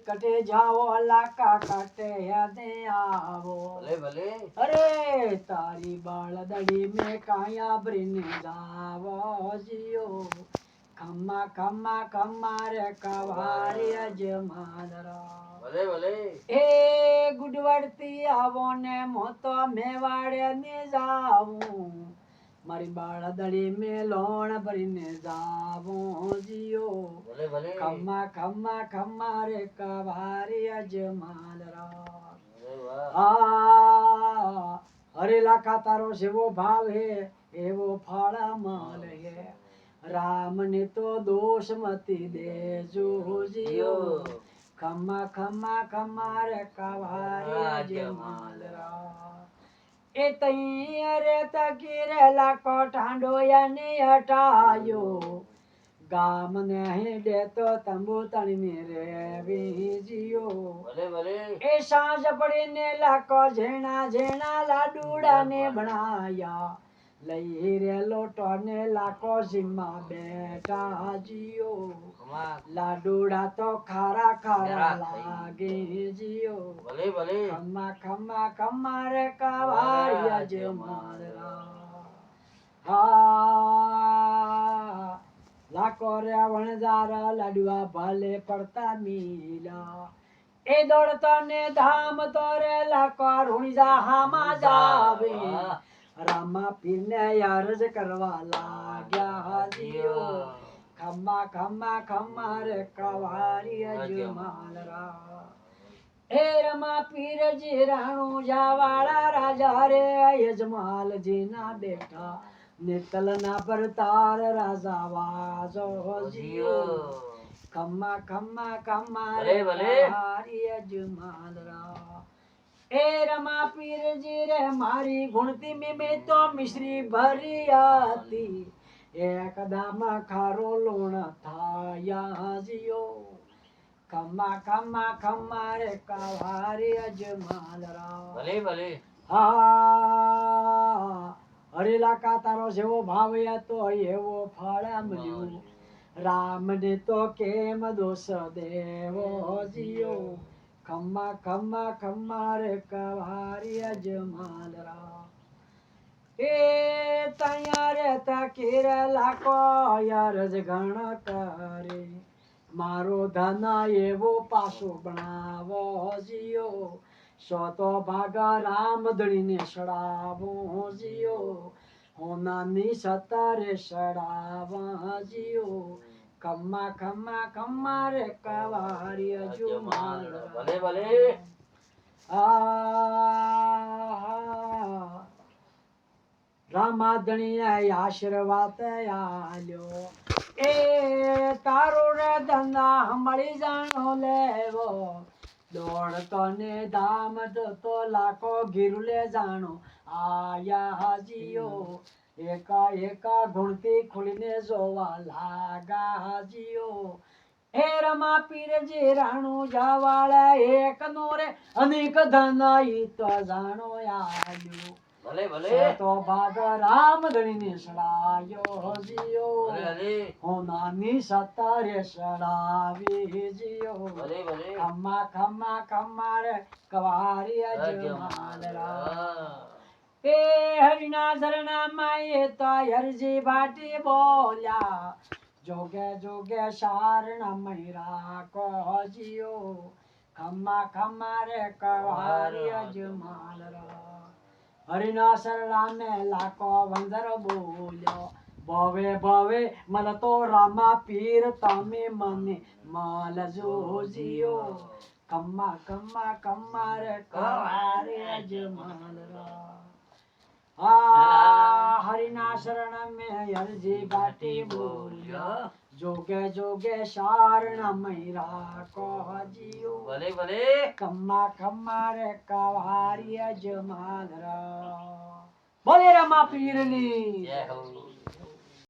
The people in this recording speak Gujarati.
कटे जाओ लाका कटे दे आवो ભલે ભલે अरे तारी बालदड़ी में काया ब्रिन जावो जियो खम्मा खम्मा खम्मा रे कवारी अजमानरा ભલે ભલે ए गुडवड़ती आवो ने मोतो मेवाड़े ने जाऊं मारी बालदड़ी में लोण भरीने जावो जियो ભલે ભલે खम्मा खम्मा खम्मा रे कवारी अजमानरा અરે વાહ આ હરેલા કાતારો જેવો ભાવ હે એવો ફાળા માલ હે રામ ને તો દોષ મતી દેજો જીઓ ખમ્મા ખમ્મા ખમ્મા રે કવારી જમાલરા એ તઈ રે તકીરેલા કોઠાંડો યાને હટાયો ગામ ને હેડે તો તંબુ તણી મેરે વીજીઓ ભલે ભલે એ સાંજ પડીને લાકો ઝેણા ઝેણા લાડુડા ને બનાયા લઈ રે લોટો ને લાકો સીમા બેઠા જીઓ ખમા લાડુડા તો ખારા ખારા જરા લાગે જીઓ ભલે ભલે ખમ્મા ખમ્મા ખમ્મા રે કવારિયા જમાલરા હા લાકો રે વણજારા લાડુઆ ભાલે પડતા મીલા એ દોડતો ને ધામ તો રે લાકો રૂણીજા હામાં જાવે રામા પીરને યારજ કરવા લાગ્યા જીઓ ખમ્મા ખમ્મા ખમ્મા રે કવારી અજમાલરા એ રમા પીરજી રાણુ જાવાળા રાજા રે યજમાલજી ના બેઠા નિતલના પરતાર રાજા વાજો જીઓ ખમ્મા ખમ્મા ખમ્મા રે ભલે ભલે કવારી અજમાલરા ए रमा पीर जी रे मारी गुणती में तो मिश्री भरी आती एक दामा खारो लोण था यहाँ जियो खम्मा खम्मा खम्मा रे कवारी अजमालरा ભલે ભલે हा हरेला का तारो जेवो भाव तो एवो फळा मल्यो राम ने तो केम दोष देवो जियो खम्मा खम्मा खम्मा रे कवारी अजमालरा ए तया रे तकीर लाको यारज गण करे मारो धना एवो पासो बनावो जियो सो तो भागा राम धणी ने सड़ावो जियो होनानी सतारे सड़ावा जियो खम्मा खम्मा खम्मा रे कवारी अजमालरा ભલે ભલે રામાધણીએ આશીર્વાદ આલ્યો એ તારો રે ધંધા મળી જાણો લેવો દોડતો ને ધામ તો લાખો ઘીરુલે જાણો આયા હાજીઓ એકા એકા ગુણતી ખુલીને જોવા લાગા હાજીઓ હે રમા પીરજી રાણુ જાવાળા એક નો રે અનેક ધન ઈ તો જાણો આલ્યો ભલે ભલે તો ભાગ રામ ધણીને સડાયો જીઓ ભલે ભલે હોનાની સતારે સડાવી જીઓ ભલે ભલે ખમ્મા ખમ્મા ખમ્મા રે કવારી અજમાલરા એ હરિના શરણા માએ તો હરજી ભાટી બોલ્યા જોગે જોગે શારણા મૈરા કો જીઓ ખમ્મા ખમ્મા રે કવારી અજમાલરા હરિના શરણા ને લાકો વંદર બોલ્યો ભવે ભવે મન તો રામા પીર તમે મને માલજો જીઓ ખમ્મા ખમ્મા ખમ્મા રે કવારી અજમાલરા आ हरिना शरण में हरजी बाटी बोलियो जोगे जोगे शारण मैरा को जियो भले भले खम्मा खम्मा रे कवारी अजमालरा बोले रमा पीरनी जय हो